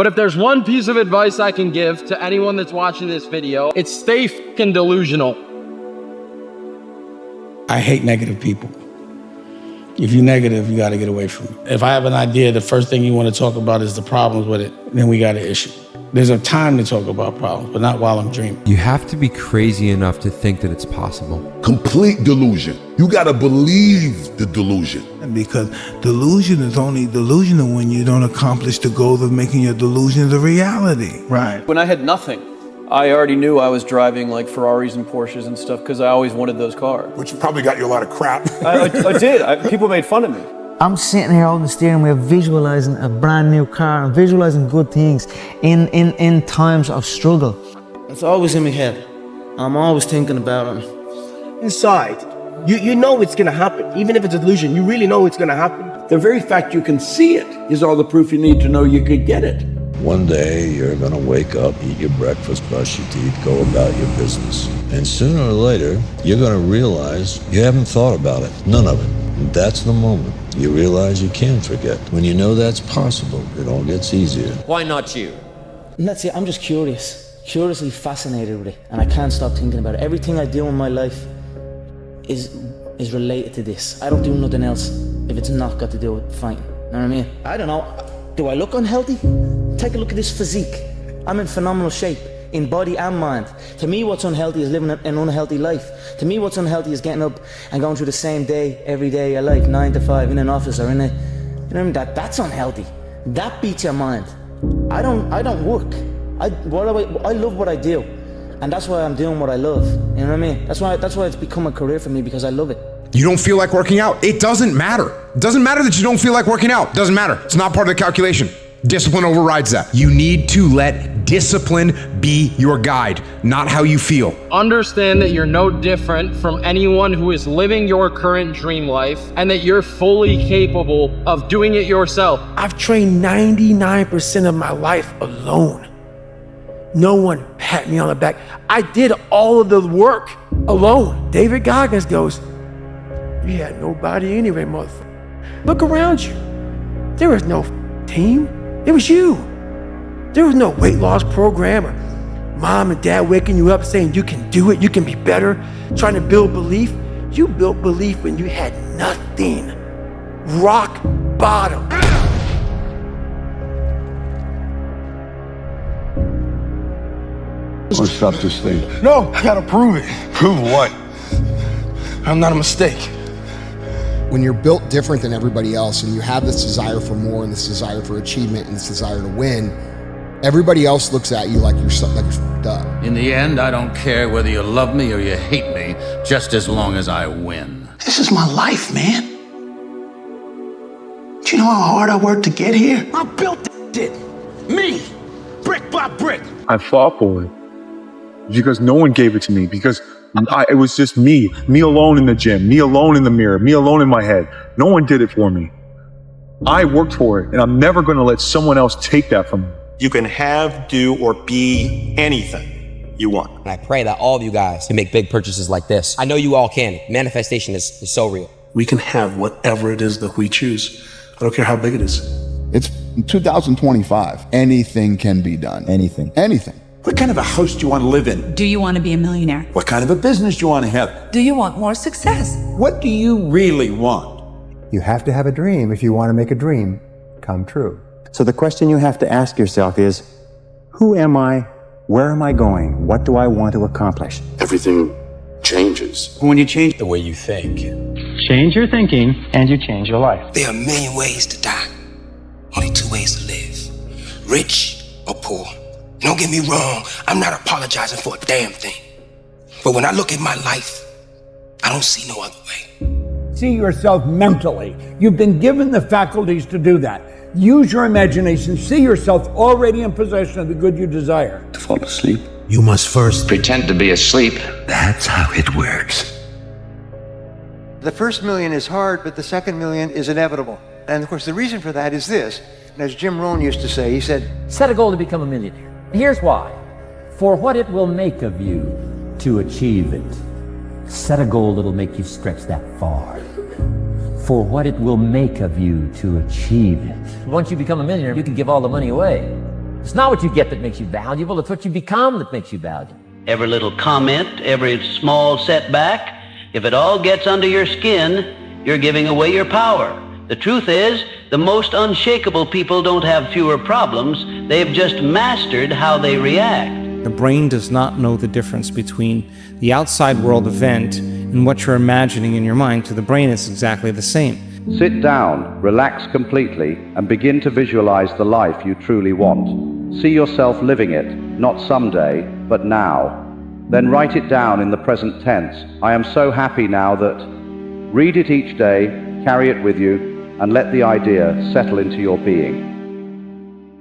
But if there's one piece of advice I can give to anyone that's watching this video, it's stay fucking delusional. I hate negative people. If you're negative, you gotta get away from it. If I have an idea, the first thing you wanna talk about is the problems with it, then we got an issue. There's a time to talk about problems, but not while I'm dreaming. You have to be crazy enough to think that it's possible. Complete delusion. You gotta believe the delusion. Because delusion is only delusional when you don't accomplish the goal of making your delusions a reality. Right. When I had nothing, I already knew I was driving like Ferraris and Porsches and stuff because I always wanted those cars. Which probably got you a lot of crap. I did. People made fun of me. I'm sitting here holding the steering wheel, visualizing a brand new car and visualizing good things in times of struggle. It's always in my head. I'm always thinking about it. Inside, you know it's gonna happen. Even if it's a delusion, you really know it's gonna happen. The very fact you can see it is all the proof you need to know you could get it. One day you're gonna wake up, eat your breakfast, brush your teeth, go about your business. And sooner or later, you're gonna realize you haven't thought about it. None of it. And that's the moment you realize you can forget. When you know that's possible, it all gets easier. Why not you? And that's it, I'm just curiously fascinated with it, and I can't stop thinking about it. Everything I do in my life is related to this. I don't do nothing else if it's not got to do with fighting. You know what I mean? I don't know. Do I look unhealthy? Take a look at this physique. I'm in phenomenal shape, in body and mind. To me, what's unhealthy is living an unhealthy life. To me, what's unhealthy is getting up and going through the same day, every day of your life, 9 to 5, in an office or in a, you know what I mean? That's unhealthy. That beats your mind. I don't work. I love what I do. And that's why I'm doing what I love. You know what I mean? That's why it's become a career for me, because I love it. You don't feel like working out. It doesn't matter. It doesn't matter that you don't feel like working out. It doesn't matter. It's not part of the calculation. Discipline overrides that. You need to let discipline be your guide, not how you feel. Understand that you're no different from anyone who is living your current dream life, and that you're fully capable of doing it yourself. I've trained 99% of my life alone. No one pat me on the back. I did all of the work alone. David Goggins goes, "You had nobody anyway, motherfucker. Look around you. There was no team. It was you. There was no weight loss program or mom and dad waking you up saying you can do it, you can be better, trying to build belief. You built belief when you had nothing. Rock bottom." Let's stop this thing. No, I gotta prove it. Prove what? I'm not a mistake. When you're built different than everybody else and you have this desire for more and this desire for achievement and this desire to win, everybody else looks at you like you're fucked up. In the end, I don't care whether you love me or you hate me, just as long as I win. This is my life, man. Do you know how hard I worked to get here? I built this shit. Me. Brick by brick. I fought for it because no one gave it to me, because it was just me alone in the gym, me alone in the mirror, me alone in my head. No one did it for me. I worked for it, and I'm never going to let someone else take that from me. You can have, do, or be anything you want. And I pray that all of you guys can make big purchases like this. I know you all can. Manifestation is so real. We can have whatever it is that we choose. I don't care how big it is. It's 2025. Anything can be done. Anything. What kind of a house do you want to live in? Do you want to be a millionaire? What kind of a business do you want to have? Do you want more success? What do you really want? You have to have a dream if you want to make a dream come true. So the question you have to ask yourself is, who am I? Where am I going? What do I want to accomplish? Everything changes when you change the way you think. Change your thinking and you change your life. There are a million ways to die. Only 2 ways to live. Rich or poor. Don't get me wrong, I'm not apologizing for a damn thing. But when I look at my life, I don't see no other way. See yourself mentally. You've been given the faculties to do that. Use your imagination. See yourself already in possession of the good you desire. To fall asleep, You must first pretend to be asleep. That's how it works. The first million is hard, but the second million is inevitable. And of course, the reason for that is this. And as Jim Rohn used to say, he said, set a goal to become a millionaire. Here's why. For what it will make of you to achieve it. Set a goal that'll make you stretch that far. For what it will make of you to achieve it. Once you become a millionaire, you can give all the money away. It's not what you get that makes you valuable, it's what you become that makes you valuable. Every little comment, every small setback, if it all gets under your skin, you're giving away your power. The truth is, the most unshakable people don't have fewer problems, they've just mastered how they react. The brain does not know the difference between the outside world event and what you're imagining in your mind. To the brain, it's exactly the same. Sit down, relax completely, and begin to visualize the life you truly want. See yourself living it, not someday, but now. Then write it down in the present tense. I am so happy now that. Read it each day, carry it with you, and let the idea settle into your being.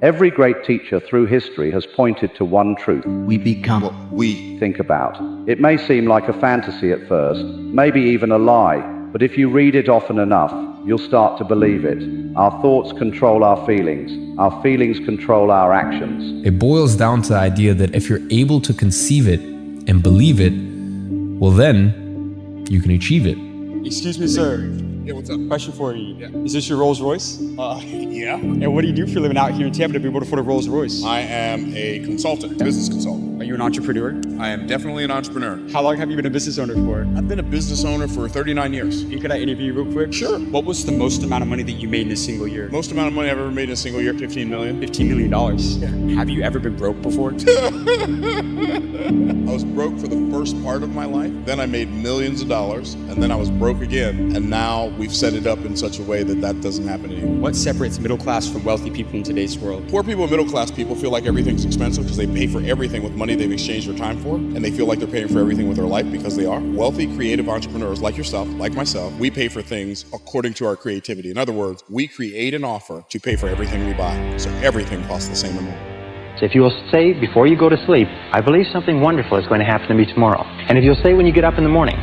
Every great teacher through history has pointed to one truth. We become what we think about. It may seem like a fantasy at first, maybe even a lie, but if you read it often enough, you'll start to believe it. Our thoughts control our feelings control our actions. It boils down to the idea that if you're able to conceive it and believe it, well then, you can achieve it. Excuse me, sir. Yeah, what's up? Question for you. Yeah. Is this your Rolls Royce? Yeah. And what do you do for a living out here in Tampa to be able to afford a Rolls Royce? I am a consultant, business consultant. Are you an entrepreneur? I am definitely an entrepreneur. How long have you been a business owner for? I've been a business owner for 39 years. And could I interview you real quick? Sure. What was the most amount of money that you made in a single year? Most amount of money I've ever made in a single year, $15 million. $15 million? Yeah. Have you ever been broke before? I was broke for the first part of my life. Then I made millions of dollars. And then I was broke again. And now we've set it up in such a way that that doesn't happen anymore. What separates middle class from wealthy people in today's world? Poor people and middle class people feel like everything's expensive because they pay for everything with money they've exchanged their time for, and they feel like they're paying for everything with their life because they are. Wealthy, creative entrepreneurs like yourself, like myself, we pay for things according to our creativity. In other words, we create an offer to pay for everything we buy, so everything costs the same amount. So if you will say before you go to sleep, I believe something wonderful is going to happen to me tomorrow. And if you'll say when you get up in the morning,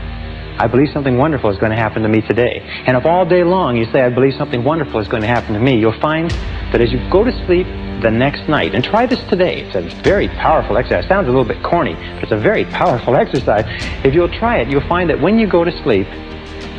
I believe something wonderful is going to happen to me today. And if all day long you say, I believe something wonderful is going to happen to me, you'll find that as you go to sleep the next night, and try this today, it's a very powerful exercise. It sounds a little bit corny, but it's a very powerful exercise. If you'll try it, you'll find that when you go to sleep,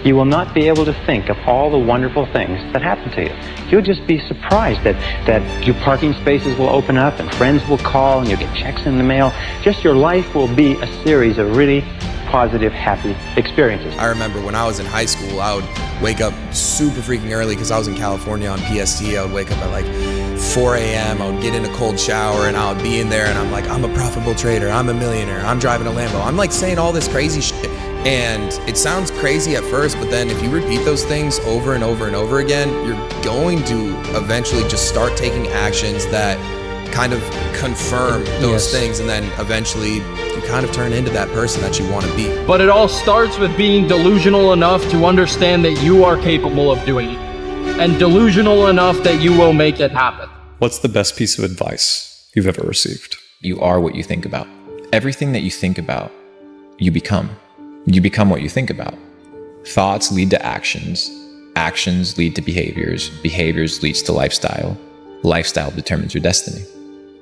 you will not be able to think of all the wonderful things that happen to you. You'll just be surprised that your parking spaces will open up and friends will call and you'll get checks in the mail. Just your life will be a series of really positive, happy experiences. I remember when I was in high school, I would wake up super freaking early because I was in California on PST. I would wake up at like 4 a.m. I would get in a cold shower and I would be in there and I'm like, I'm a profitable trader, I'm a millionaire, I'm driving a Lambo. I'm like saying all this crazy shit. And it sounds crazy at first, but then if you repeat those things over and over and over again, you're going to eventually just start taking actions that kind of confirm those things, and then eventually you kind of turn into that person that you want to be. But it all starts with being delusional enough to understand that you are capable of doing it, and delusional enough that you will make it happen. What's the best piece of advice you've ever received? You are what you think about. Everything that you think about, you become. You become what you think about. Thoughts lead to actions. Actions lead to behaviors. Behaviors leads to lifestyle. Lifestyle determines your destiny.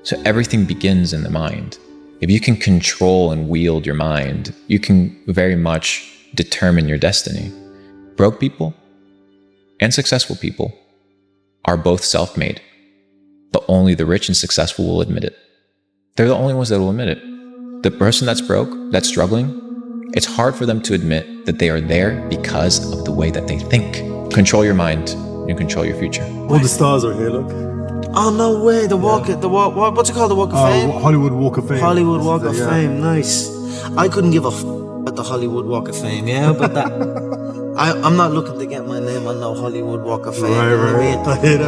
So everything begins in the mind. If you can control and wield your mind, you can very much determine your destiny. Broke people and successful people are both self-made, but only the rich and successful will admit it. They're the only ones that will admit it. The person that's broke, that's struggling, it's hard for them to admit that they are there because of the way that they think. Control your mind, you control your future. All the stars are here, look. Oh, no way. The walk, what's it called? The Walk of Fame? Hollywood Walk of Fame. Hollywood Walk of Fame, nice. I couldn't give a at the Hollywood Walk of Fame, yeah, but that, I'm not looking to get my name on no Hollywood Walk of Fame. Right.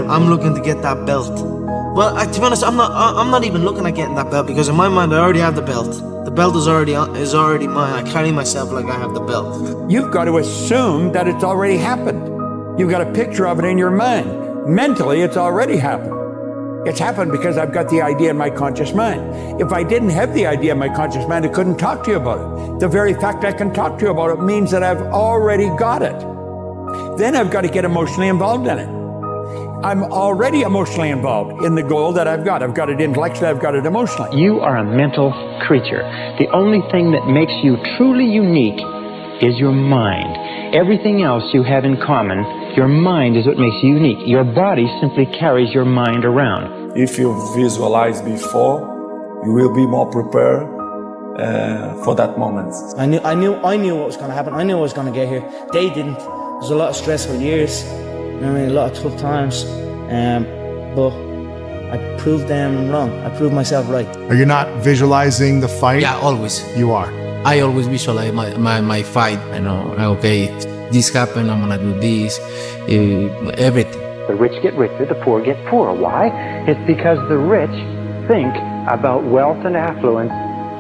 I'm looking to get that belt. Well, to be honest, I'm not even looking at getting that belt because in my mind I already have the belt. The belt is already mine. I carry myself like I have the belt. You've got to assume that it's already happened. You've got a picture of it in your mind. Mentally, it's already happened. It's happened because I've got the idea in my conscious mind. If I didn't have the idea in my conscious mind, I couldn't talk to you about it. The very fact I can talk to you about it means that I've already got it. Then I've got to get emotionally involved in it. I'm already emotionally involved in the goal that I've got. I've got it intellectually, I've got it emotionally. You are a mental creature. The only thing that makes you truly unique is your mind. Everything else you have in common, your mind is what makes you unique. Your body simply carries your mind around. If you visualize before, you will be more prepared for that moment. I knew what was going to happen. I knew I was going to get here. They didn't. There was a lot of stressful years. You know what I mean? A lot of tough times. But I proved them wrong. I proved myself right. Are you not visualizing the fight? Yeah, always. You are. I always visualize my fight. I know, okay, if this happened, I'm gonna do this, everything. The rich get richer, the poor get poorer. Why? It's because the rich think about wealth and affluence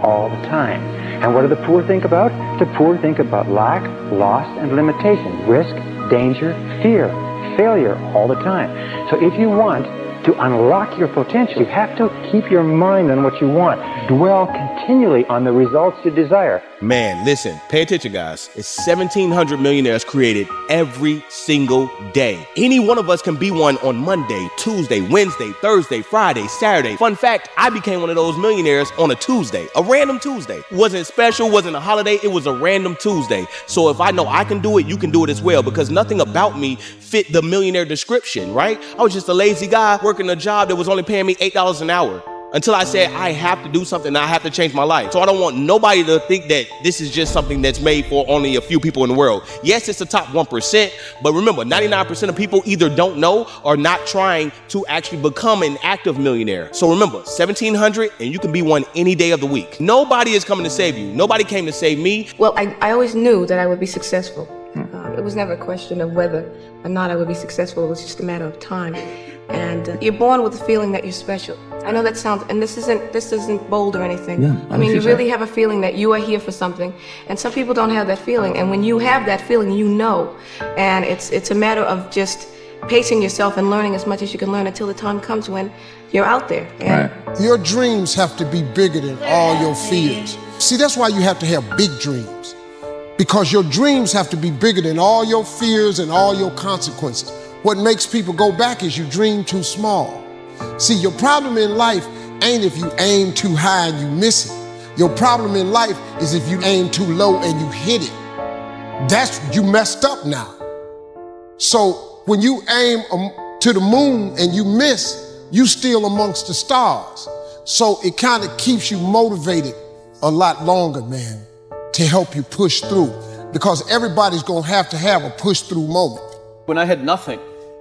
all the time. And what do the poor think about? The poor think about lack, loss, and limitation, risk, danger, fear, failure all the time. So if you want to unlock your potential, you have to keep your mind on what you want. Dwell continually on the results you desire. Man, listen, pay attention, guys. It's 1,700 millionaires created every single day. Any one of us can be one on Monday, Tuesday, Wednesday, Thursday, Friday, Saturday. Fun fact, I became one of those millionaires on a Tuesday, a random Tuesday. Wasn't special, wasn't a holiday, it was a random Tuesday. So if I know I can do it, you can do it as well, because nothing about me fit the millionaire description, right? I was just a lazy guy working a job that was only paying me $8 an hour. Until I said, I have to do something, I have to change my life. So I don't want nobody to think that this is just something that's made for only a few people in the world. Yes, it's the top 1%, but remember, 99% of people either don't know or not trying to actually become an active millionaire. So remember, 1,700, and you can be one any day of the week. Nobody is coming to save you. Nobody came to save me. Well, I always knew that I would be successful. It was never a question of whether or not I would be successful. It was just a matter of time. And you're born with the feeling that you're special. I know that sounds, and this isn't bold or anything. Yeah, I mean, you really have a feeling that you are here for something, and some people don't have that feeling. And when you have that feeling, you know. And it's a matter of just pacing yourself and learning as much as you can learn until the time comes when you're out there. And Your dreams have to be bigger than all your fears. See, that's why you have to have big dreams. Because your dreams have to be bigger than all your fears and all your consequences. What makes people go back is you dream too small. See, your problem in life ain't if you aim too high and you miss it. Your problem in life is if you aim too low and you hit it. That's, you messed up now. So when you aim to the moon and you miss, you still amongst the stars. So it kind of keeps you motivated a lot longer, man, to help you push through. Because everybody's gonna have to have a push through moment. When I had nothing,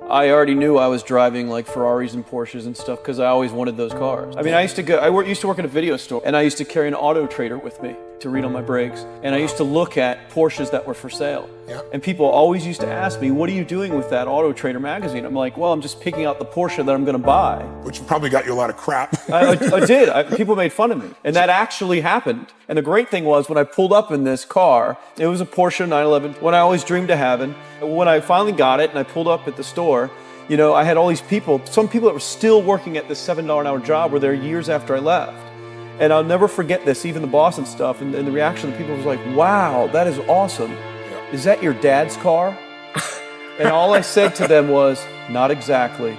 I already knew I was driving like Ferraris and Porsches and stuff because I always wanted those cars. I mean, I used to work at a video store, and I used to carry an auto trader with me to read on my brakes. And I used to look at Porsches that were for sale. Yeah. And people always used to ask me, what are you doing with that Auto Trader magazine? I'm like, well, I'm just picking out the Porsche that I'm gonna buy. Which probably got you a lot of crap. I did. People made fun of me. And that actually happened. And the great thing was, when I pulled up in this car, it was a Porsche 911, one I always dreamed of having. When I finally got it and I pulled up at the store, you know, I had all these people, some people that were still working at this $7 an hour job were there years after I left. And I'll never forget this, even the boss and stuff, and the reaction of the people was like, wow, that is awesome. Yeah. Is that your dad's car? And all I said to them was, not exactly.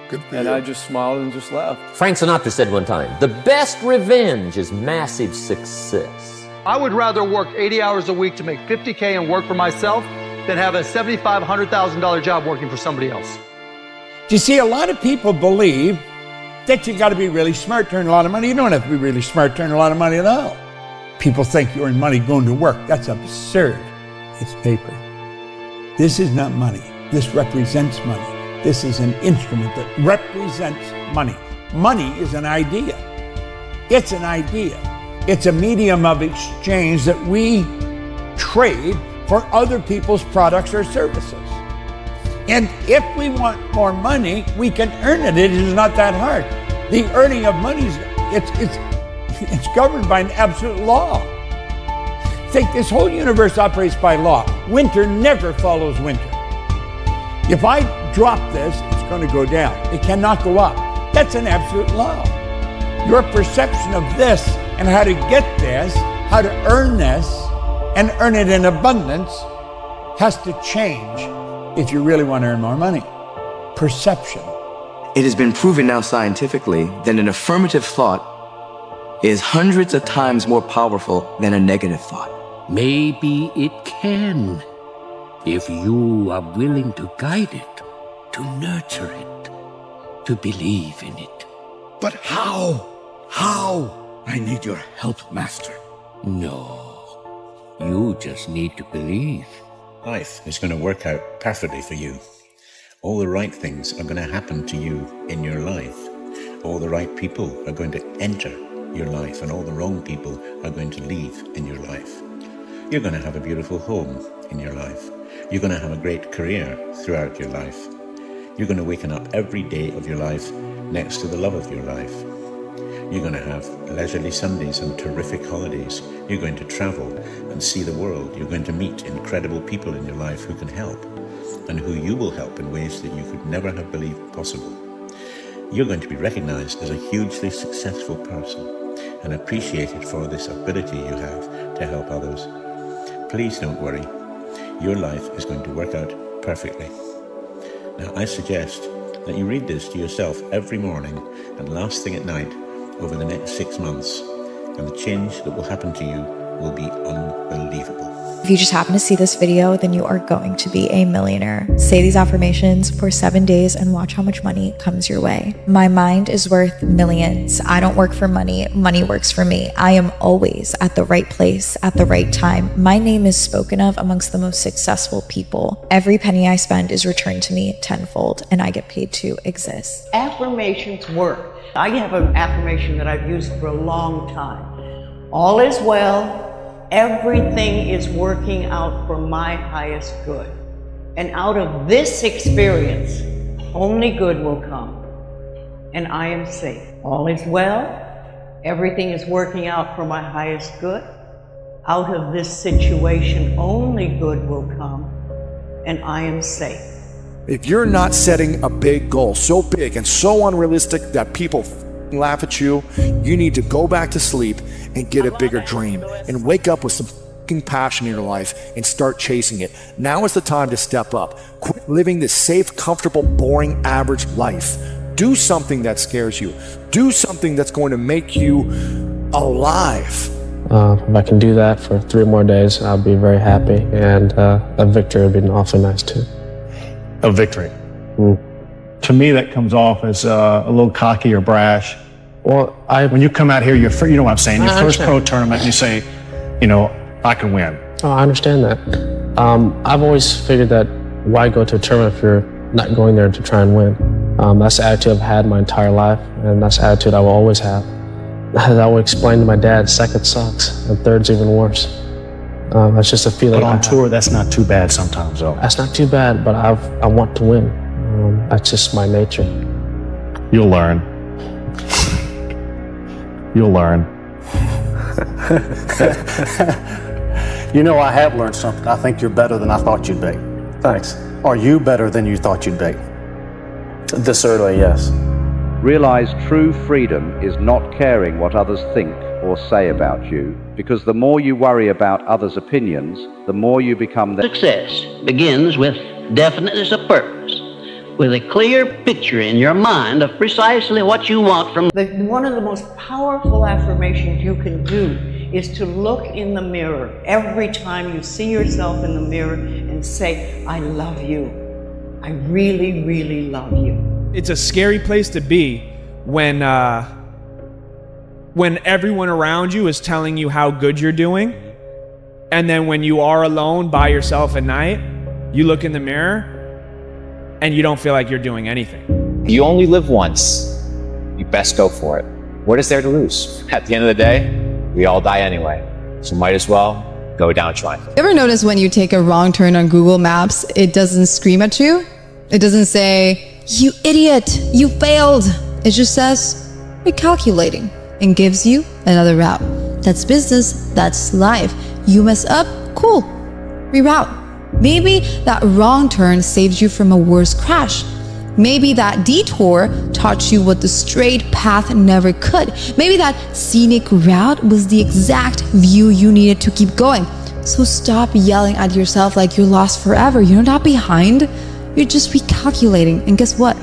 Good for and you. I just smiled and just left. Frank Sinatra said one time, the best revenge is massive success. I would rather work 80 hours a week to make $50K and work for myself than have a $75,000, $100,000 job working for somebody else. You see, a lot of people believe that you got to be really smart to earn a lot of money. You don't have to be really smart to earn a lot of money at all. People think you earn money going to work. That's absurd. It's paper. This is not money. This represents money. This is an instrument that represents money. Money is an idea. It's an idea. It's a medium of exchange that we trade for other people's products or services. And if we want more money, we can earn it. It is not that hard. The earning of money is it's governed by an absolute law. Think this whole universe operates by law. Winter never follows winter. If I drop this, it's going to go down. It cannot go up. That's an absolute law. Your perception of this and how to get this, how to earn this, and earn it in abundance has to change if you really want to earn more money. Perception. It has been proven now scientifically that an affirmative thought is hundreds of times more powerful than a negative thought. Maybe it can, if you are willing to guide it, to nurture it, to believe in it. But how? How? I need your help, Master. No. You just need to believe. Life is going to work out perfectly for you. All the right things are going to happen to you in your life. All the right people are going to enter your life, and all the wrong people are going to leave in your life. You're going to have a beautiful home in your life. You're going to have a great career throughout your life. You're going to waken up every day of your life next to the love of your life. You're going to have leisurely Sundays and terrific holidays. You're going to travel and see the world. You're going to meet incredible people in your life who can help, and who you will help in ways that you could never have believed possible. You're going to be recognized as a hugely successful person and appreciated for this ability you have to help others. Please don't worry. Your life is going to work out perfectly. Now, I suggest that you read this to yourself every morning and last thing at night over the next 6 months, and the change that will happen to you will be unbelievable. If you just happen to see this video, then you are going to be a millionaire. Say these affirmations for 7 days and watch how much money comes your way. My mind is worth millions. I don't work for money. Money works for me. I am always at the right place at the right time. My name is spoken of amongst the most successful people. Every penny I spend is returned to me tenfold, and I get paid to exist. Affirmations work. I have an affirmation that I've used for a long time. All is well. Everything is working out for my highest good. And out of this experience, only good will come. And I am safe. All is well. Everything is working out for my highest good. Out of this situation, only good will come. And I am safe. If you're not setting a big goal, so big and so unrealistic that people laugh at you, you need to go back to sleep and get a bigger dream and wake up with some passion in your life and start chasing it. Now is the time to step up. Quit living this safe, comfortable, boring, average life. Do something that scares you. Do something that's going to make you alive. If I can do that for 3 more days, I'll be very happy, and a victory would be awfully nice too. A victory. To me, that comes off as a little cocky or brash. Well, when you come out here, you know what I'm saying, your first pro tournament, and you say, I can win. Oh, I understand that. I've always figured that why go to a tournament if you're not going there to try and win? That's the attitude I've had my entire life, and that's the attitude I will always have. As I would explain to my dad, second sucks, and third's even worse. That's just a feeling. But on tour, that's not too bad sometimes, though. That's not too bad, but I want to win. That's just my nature. You'll learn. You'll learn. I have learned something. I think you're better than I thought you'd be. Thanks. Are you better than you thought you'd be? Certainly, yes. Realize true freedom is not caring what others think or say about you, because the more you worry about others' opinions, the more you become their... Success begins with definiteness of purpose, with a clear picture in your mind of precisely what you want from... One of the most powerful affirmations you can do is to look in the mirror every time you see yourself in the mirror and say, I love you. I really, really love you. It's a scary place to be when everyone around you is telling you how good you're doing, and then when you are alone by yourself at night, you look in the mirror and you don't feel like you're doing anything. You only live once. You best go for it. What is there to lose? At the end of the day, we all die anyway. So might as well go down trying. Ever notice when you take a wrong turn on Google Maps, it doesn't scream at you? It doesn't say, you idiot, you failed. It just says, recalculating, and gives you another route. That's business, that's life. You mess up, cool, reroute. Maybe that wrong turn saves you from a worse crash. Maybe that detour taught you what the straight path never could. Maybe that scenic route was the exact view you needed to keep going. So stop yelling at yourself like you're lost forever. You're not behind. You're just recalculating. And guess what?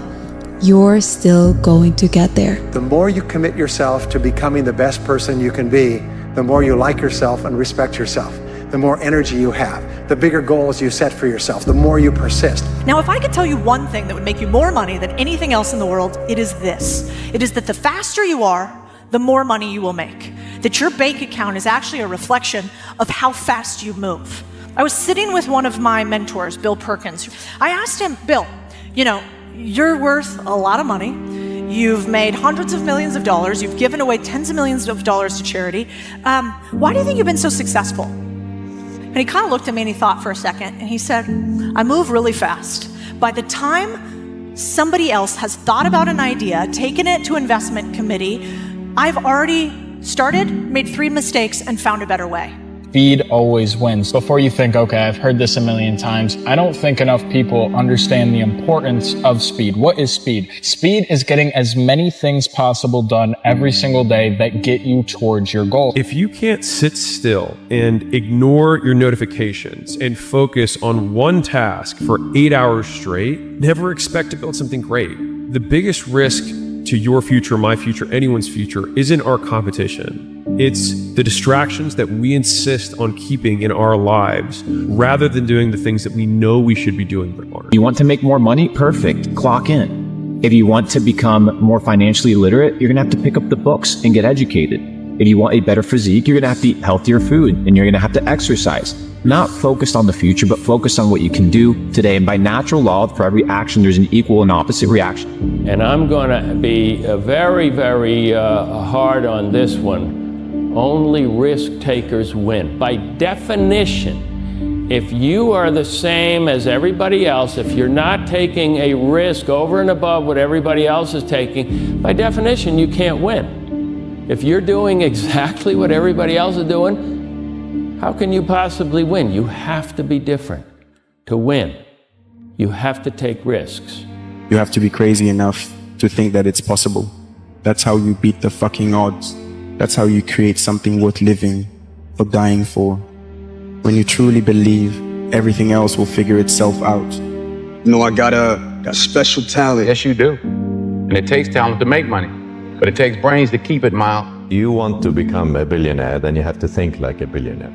You're still going to get there. The more you commit yourself to becoming the best person you can be, the more you like yourself and respect yourself. the more energy you have, the bigger goals you set for yourself, the more you persist. Now, if I could tell you one thing that would make you more money than anything else in the world, it is this. It is that the faster you are, the more money you will make. That your bank account is actually a reflection of how fast you move. I was sitting with one of my mentors, Bill Perkins. I asked him, Bill, you know, you're worth a lot of money. You've made hundreds of millions of dollars. You've given away tens of millions of dollars to charity. Why do you think you've been so successful? And he kind of looked at me and he thought for a second and he said, I move really fast. By the time somebody else has thought about an idea, taken it to investment committee, I've already started, made 3 mistakes, and found a better way. Speed always wins. Before you think, okay, I've heard this a million times, I don't think enough people understand the importance of speed. What is speed? Speed is getting as many things possible done every single day that get you towards your goal. If you can't sit still and ignore your notifications and focus on one task for 8 hours straight, never expect to build something great. The biggest risk to your future, my future, anyone's future isn't our competition. It's the distractions that we insist on keeping in our lives rather than doing the things that we know we should be doing but aren't. You want to make more money? Perfect. Clock in. If you want to become more financially literate, you're going to have to pick up the books and get educated. If you want a better physique, you're going to have to eat healthier food and you're going to have to exercise. Not focused on the future, but focused on what you can do today. And by natural law, for every action, there's an equal and opposite reaction. And I'm going to be very, very hard on this one. Only risk takers win. By definition, if you are the same as everybody else, if you're not taking a risk over and above what everybody else is taking, by definition, you can't win. If you're doing exactly what everybody else is doing, how can you possibly win? You have to be different to win. You have to take risks. You have to be crazy enough to think that it's possible. That's how you beat the fucking odds. That's how you create something worth living or dying for. When you truly believe, everything else will figure itself out. You know, I got a special talent. Yes, you do. And it takes talent to make money, but it takes brains to keep it, Miles. You want to become a billionaire, then you have to think like a billionaire.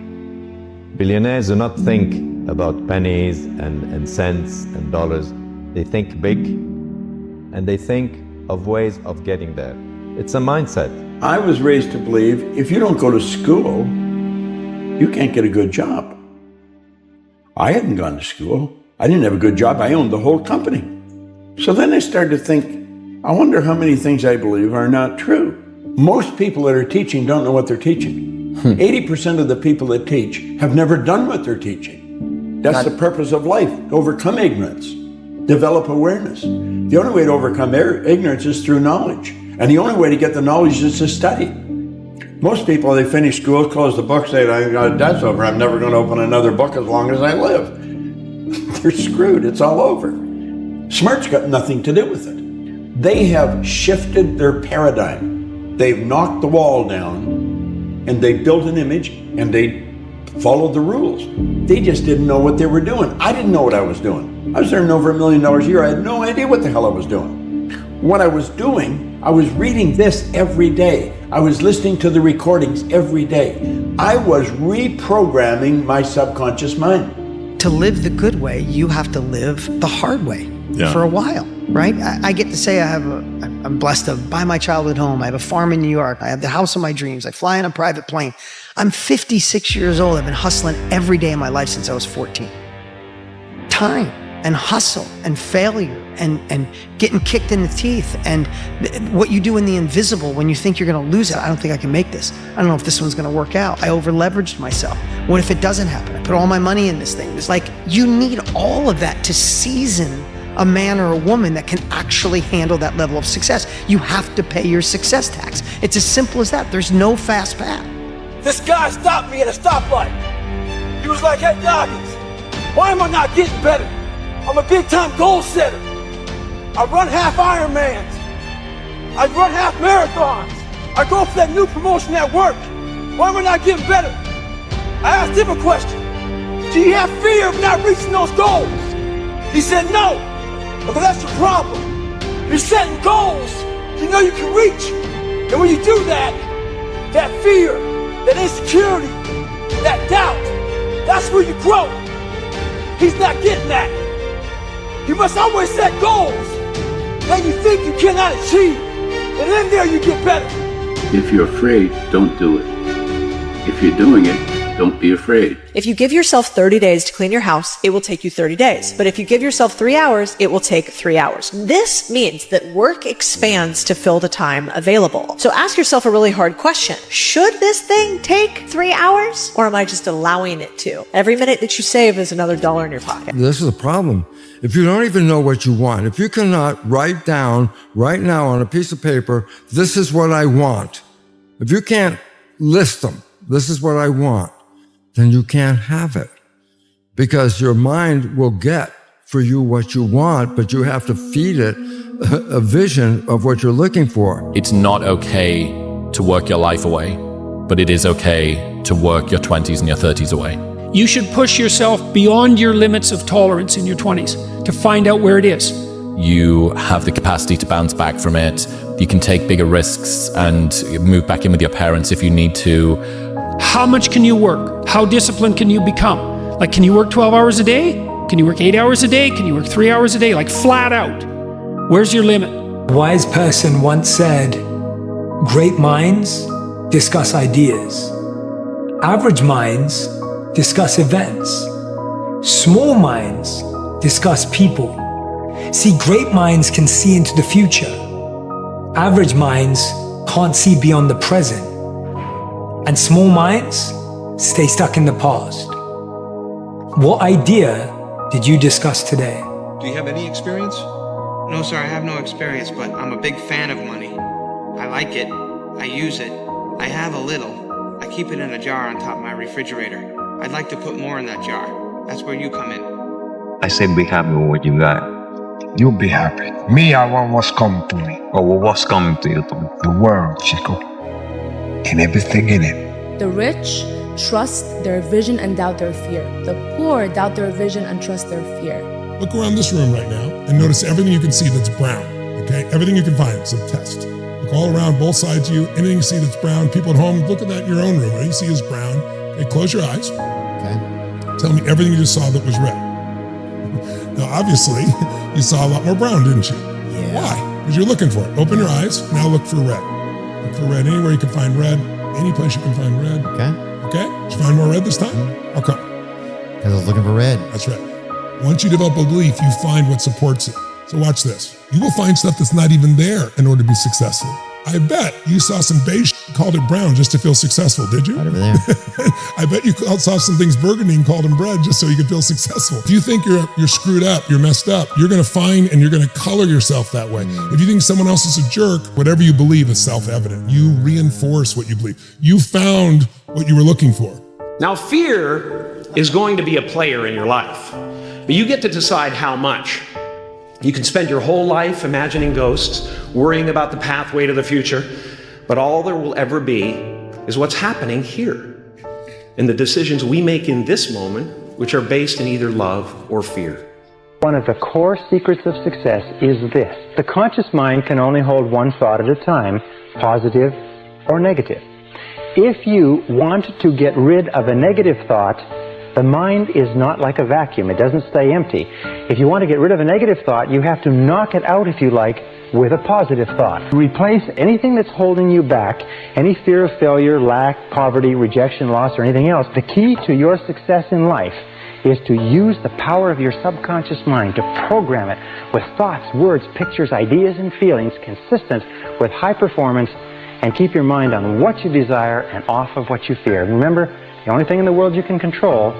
Billionaires do not think about pennies and cents and dollars. They think big, and they think of ways of getting there. It's a mindset. I was raised to believe if you don't go to school, you can't get a good job. I hadn't gone to school. I didn't have a good job. I owned the whole company. So then I started to think, I wonder how many things I believe are not true. Most people that are teaching don't know what they're teaching. 80% of the people that teach have never done what they're teaching. That's the purpose of life, to overcome ignorance, develop awareness. The only way to overcome ignorance is through knowledge. And the only way to get the knowledge is to study. Most people, they finish school, close the book, say, that's over. I'm never going to open another book as long as I live. They're screwed. It's all over. Smart's got nothing to do with it. They have shifted their paradigm. They've knocked the wall down and they built an image and they followed the rules. They just didn't know what they were doing. I didn't know what I was doing. I was earning over $1 million a year. I had no idea what the hell I was doing. What I was doing, I was reading this every day. I was listening to the recordings every day. I was reprogramming my subconscious mind. To live the good way, you have to live the hard way for a while, right? I get to say I'm blessed to buy my childhood home. I have a farm in New York. I have the house of my dreams. I fly in a private plane. I'm 56 years old. I've been hustling every day of my life since I was 14. Time and hustle and failure and getting kicked in the teeth and what you do in the invisible when you think you're going to lose it. I don't think I can make this. I don't know if this one's going to work out. I over leveraged myself. What if it doesn't happen? I put all my money in this thing. It's like you need all of that to season a man or a woman that can actually handle that level of success. You have to pay your success tax. It's as simple as that. There's no fast path. This guy stopped me at a stoplight. He was like, hey, Goggins, why am I not getting better? I'm a big-time goal setter. I run half Ironmans. I run half marathons. I go for that new promotion at work. Why am I not getting better? I asked him a question. Do you have fear of not reaching those goals? He said, no. Because that's your problem. You're setting goals you know you can reach. And when you do that, that fear, that insecurity, that doubt, That's where you grow. He's not getting that. You must always set goals that you think you cannot achieve. And in there you get better. If you're afraid, don't do it. If you're doing it, don't be afraid. If you give yourself 30 days to clean your house, it will take you 30 days. But if you give yourself 3 hours, it will take 3 hours. This means that work expands to fill the time available. So ask yourself a really hard question. Should this thing take 3 hours? Or am I just allowing it to? Every minute that you save is another dollar in your pocket. This is a problem. If you don't even know what you want, if you cannot write down right now on a piece of paper, this is what I want. If you can't list them, this is what I want, then you can't have it. Because your mind will get for you what you want, but you have to feed it a vision of what you're looking for. It's not okay to work your life away, but it is okay to work your 20s and your 30s away. You should push yourself beyond your limits of tolerance in your 20s to find out where it is. You have the capacity to bounce back from it. You can take bigger risks and move back in with your parents if you need to. How much can you work? How disciplined can you become? Like, can you work 12 hours a day? Can you work 8 hours a day? Can you work 3 hours a day? Like, flat out. Where's your limit? A wise person once said, great minds discuss ideas. Average minds discuss events. Small minds discuss people. See, great minds can see into the future. Average minds can't see beyond the present. And small minds stay stuck in the past. What idea did you discuss today? Do you have any experience? No, sir, I have no experience, but I'm a big fan of money. I like it. I use it. I have a little. I keep it in a jar on top of my refrigerator. I'd like to put more in that jar. That's where you come in. I said be happy with what you got. You'll be happy. Me, I want what's coming to me. Oh, well, what's coming to you, Tom? The world, Chico. And everything in it. The rich trust their vision and doubt their fear. The poor doubt their vision and trust their fear. Look around this room right now and notice everything you can see that's brown, okay? Everything you can find, it's a test. Look all around, both sides of you, anything you see that's brown. People at home, look at that in your own room. What you see is brown. Okay, close your eyes. Okay. Tell me everything you just saw that was red. Now, obviously, you saw a lot more brown, didn't you? Yeah. Why? Because you're looking for it. Open your eyes, now look for red. Look for red anywhere you can find red. Any place you can find red. Okay. Okay? Did you find more red this time? How come? Because I was looking for red. That's right. Once you develop a belief, you find what supports it. So watch this. You will find stuff that's not even there in order to be successful. I bet you saw some beige, called it brown just to feel successful, did you? Right over there. I bet you saw some things burgundy and called them red just so you could feel successful. If you think you're screwed up, you're messed up, you're going to find and you're going to color yourself that way. If you think someone else is a jerk, whatever you believe is self-evident. You reinforce what you believe. You found what you were looking for. Now, fear is going to be a player in your life, but you get to decide how much. You can spend your whole life imagining ghosts, worrying about the pathway to the future, but all there will ever be is what's happening here, and the decisions we make in this moment, which are based in either love or fear. One of the core secrets of success is this: the conscious mind can only hold one thought at a time, positive or negative. If you want to get rid of a negative thought, the mind is not like a vacuum. It doesn't stay empty. If you want to get rid of a negative thought, you have to knock it out, if you like, with a positive thought. Replace anything that's holding you back, any fear of failure, lack, poverty, rejection, loss, or anything else. The key to your success in life is to use the power of your subconscious mind to program it with thoughts, words, pictures, ideas, and feelings consistent with high performance, and keep your mind on what you desire and off of what you fear. Remember, the only thing in the world you can control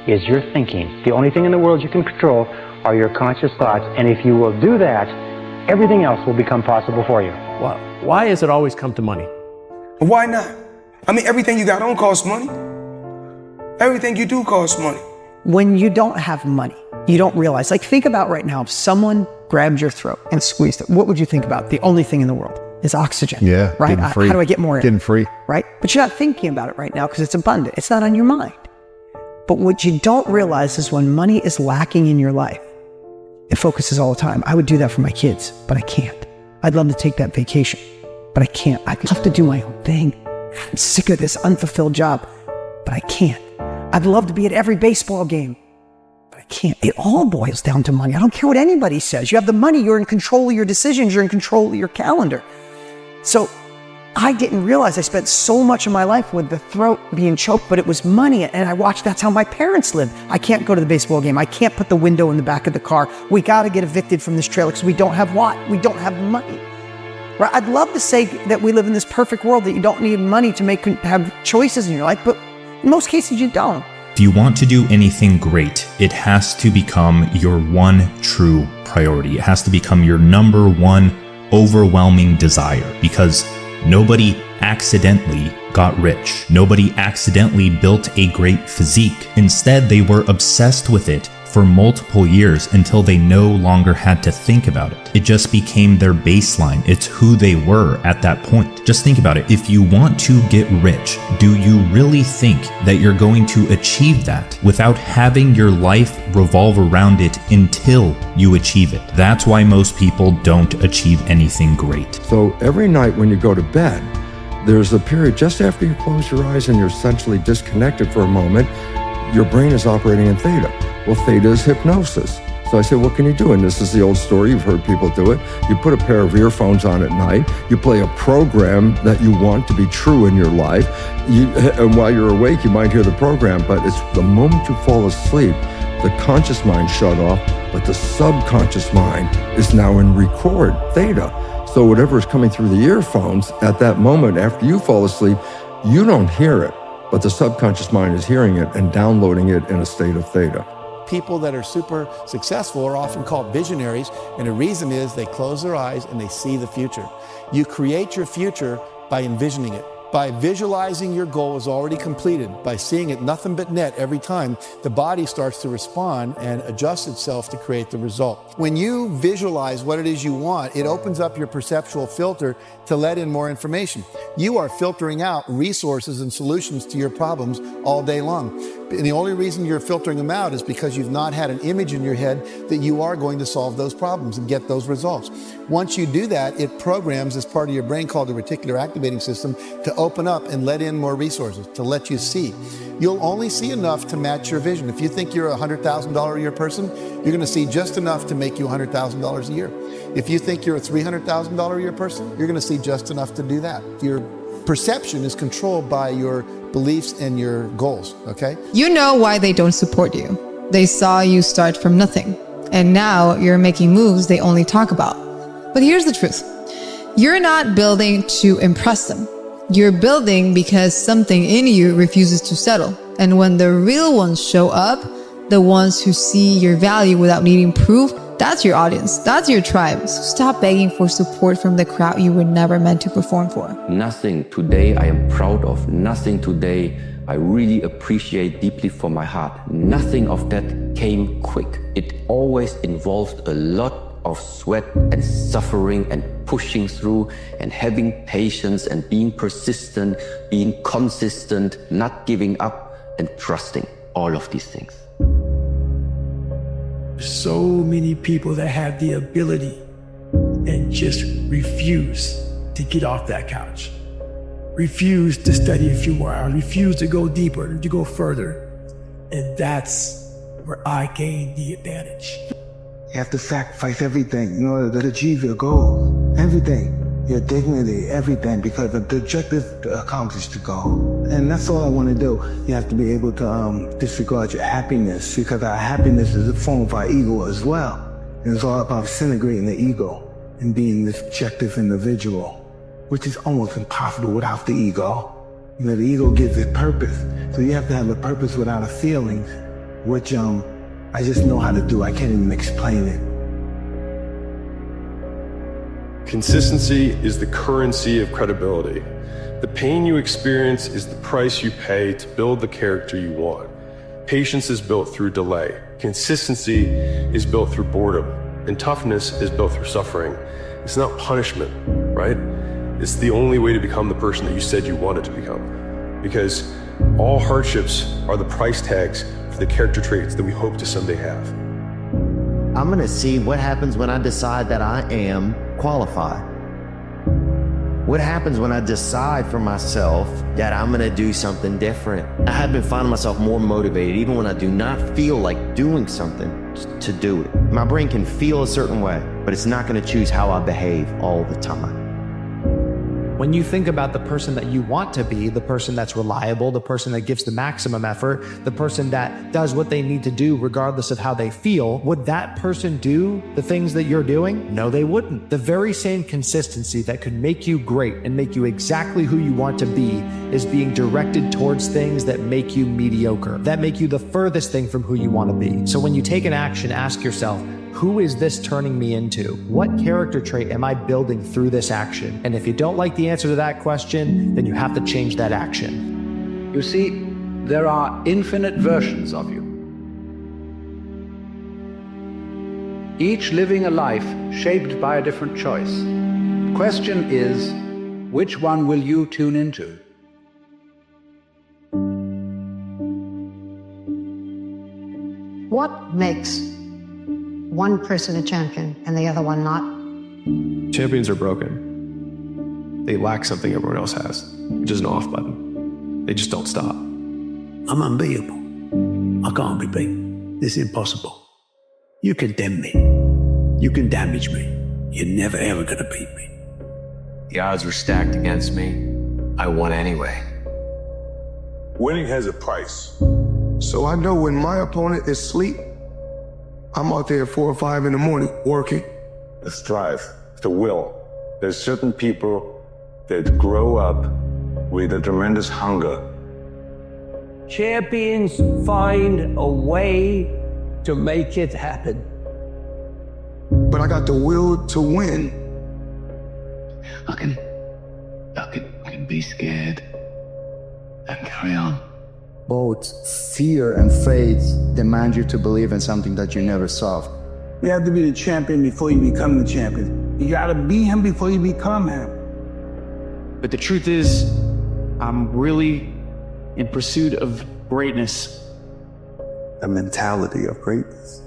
is your thinking. The only thing in the world you can control are your conscious thoughts. And if you will do that, everything else will become possible for you. Why does it always come to money? Why not? I mean, everything you got on costs money. Everything you do costs money. When you don't have money, you don't realize. Like, think about right now, if someone grabbed your throat and squeezed it, what would you think about? The only thing in the world is oxygen. Yeah. Right? How do I get more in? Getting free. Right? But you're not thinking about it right now because it's abundant. It's not on your mind. But what you don't realize is when money is lacking in your life, it focuses all the time. I would do that for my kids, but I can't. I'd love to take that vacation, but I can't. I'd love to do my own thing. I'm sick of this unfulfilled job, but I can't. I'd love to be at every baseball game, but I can't. It all boils down to money. I don't care what anybody says. You have the money, you're in control of your decisions, you're in control of your calendar. So I didn't realize I spent so much of my life with the throat being choked, but it was money. And I watched, that's how my parents lived. I can't go to the baseball game. I can't put the window in the back of the car. We got to get evicted from this trailer because we don't have what? We don't have money. Right? I'd love to say that we live in this perfect world that you don't need money to have choices in your life, but in most cases you don't. If you want to do anything great, it has to become your one true priority. It has to become your number one overwhelming desire, because nobody accidentally got rich. Nobody accidentally built a great physique. Instead, they were obsessed with it for multiple years until they no longer had to think about it. It just became their baseline. It's who they were at that point. Just think about it. If you want to get rich, do you really think that you're going to achieve that without having your life revolve around it until you achieve it? That's why most people don't achieve anything great. So every night when you go to bed, there's a period just after you close your eyes and you're essentially disconnected for a moment, your brain is operating in theta. Well, theta is hypnosis. So I said, what can you do? And this is the old story, you've heard people do it. You put a pair of earphones on at night, you play a program that you want to be true in your life, and while you're awake, you might hear the program, but it's the moment you fall asleep, the conscious mind shut off, but the subconscious mind is now in record theta. So whatever is coming through the earphones at that moment after you fall asleep, you don't hear it, but the subconscious mind is hearing it and downloading it in a state of theta. People that are super successful are often called visionaries, and the reason is they close their eyes and they see the future. You create your future by envisioning it. By visualizing your goal is already completed, by seeing it nothing but net every time, the body starts to respond and adjust itself to create the result. When you visualize what it is you want, it opens up your perceptual filter to let in more information. You are filtering out resources and solutions to your problems all day long. And the only reason you're filtering them out is because you've not had an image in your head that you are going to solve those problems and get those results. Once you do that, it programs as part of your brain called the reticular activating system to open up and let in more resources, to let you see. You'll only see enough to match your vision. If you think you're a $100,000 a year person, you're going to see just enough to make you $100,000 a year. If you think you're a $300,000 a year person, you're going to see just enough to do that. Your perception is controlled by your beliefs and your goals, okay? You know why they don't support you. They saw you start from nothing, and now you're making moves they only talk about. But here's the truth. You're not building to impress them. You're building because something in you refuses to settle. And when the real ones show up, the ones who see your value without needing proof, that's your audience. That's your tribe. So stop begging for support from the crowd you were never meant to perform for. Nothing today I am proud of. Nothing today I really appreciate deeply from my heart. Nothing of that came quick. It always involved a lot of sweat and suffering and pushing through and having patience and being persistent, being consistent, not giving up and trusting. All of these things. So many people that have the ability and just refuse to get off that couch, refuse to study a few more hours, refuse to go deeper, to go further. And that's where I gain the advantage. You have to sacrifice everything in order to achieve your goal. Everything. Your dignity, everything, because the objective is to accomplish the goal. And that's all I want to do. You have to be able to disregard your happiness, because our happiness is a form of our ego as well. And it's all about disintegrating the ego and being this objective individual, which is almost impossible without the ego. You know, the ego gives it purpose. So you have to have a purpose without a feeling, which I just know how to do. I can't even explain it. Consistency is the currency of credibility. The pain you experience is the price you pay to build the character you want. Patience is built through delay. Consistency is built through boredom. And toughness is built through suffering. It's not punishment, right? It's the only way to become the person that you said you wanted to become. Because all hardships are the price tags for the character traits that we hope to someday have. I'm gonna see what happens when I decide that I am qualified. What happens when I decide for myself that I'm gonna do something different? I have been finding myself more motivated even when I do not feel like doing something to do it. My brain can feel a certain way, but it's not gonna choose how I behave all the time. When you think about the person that you want to be, the person that's reliable, the person that gives the maximum effort, the person that does what they need to do regardless of how they feel, would that person do the things that you're doing? No, they wouldn't. The very same consistency that could make you great and make you exactly who you want to be is being directed towards things that make you mediocre, that make you the furthest thing from who you want to be. So when you take an action, ask yourself, who is this turning me into? What character trait am I building through this action? And if you don't like the answer to that question, then you have to change that action. You see, there are infinite versions of you. Each living a life shaped by a different choice. The question is, which one will you tune into? What makes one person a champion and the other one not? Champions are broken. They lack something everyone else has, which is an off button. They just don't stop. I'm unbeatable. I can't be beaten. It's impossible. You condemn me. You can damage me. You're never ever gonna beat me. The odds were stacked against me. I won anyway. Winning has a price. So I know when my opponent is asleep, I'm out there at 4 or 5 in the morning working. The strive, the will. There's certain people that grow up with a tremendous hunger. Champions find a way to make it happen. But I got the will to win. I can be scared and carry on. Both fear and faith demand you to believe in something that you never saw. You have to be the champion before you become the champion. You gotta be him before you become him. But the truth is, I'm really in pursuit of greatness. A mentality of greatness.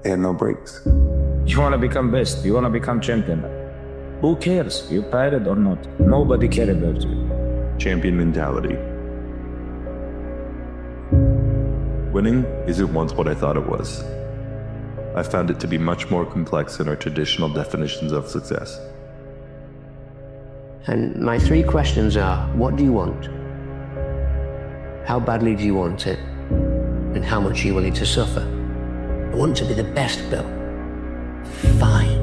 And no breaks. You want to become best, you want to become champion. Who cares? You tired or not? Nobody cares about you. Champion mentality. Winning isn't once what I thought it was. I found it to be much more complex than our traditional definitions of success. And my 3 questions are, what do you want? How badly do you want it? And how much are you willing to suffer? I want to be the best, Bill. Fine.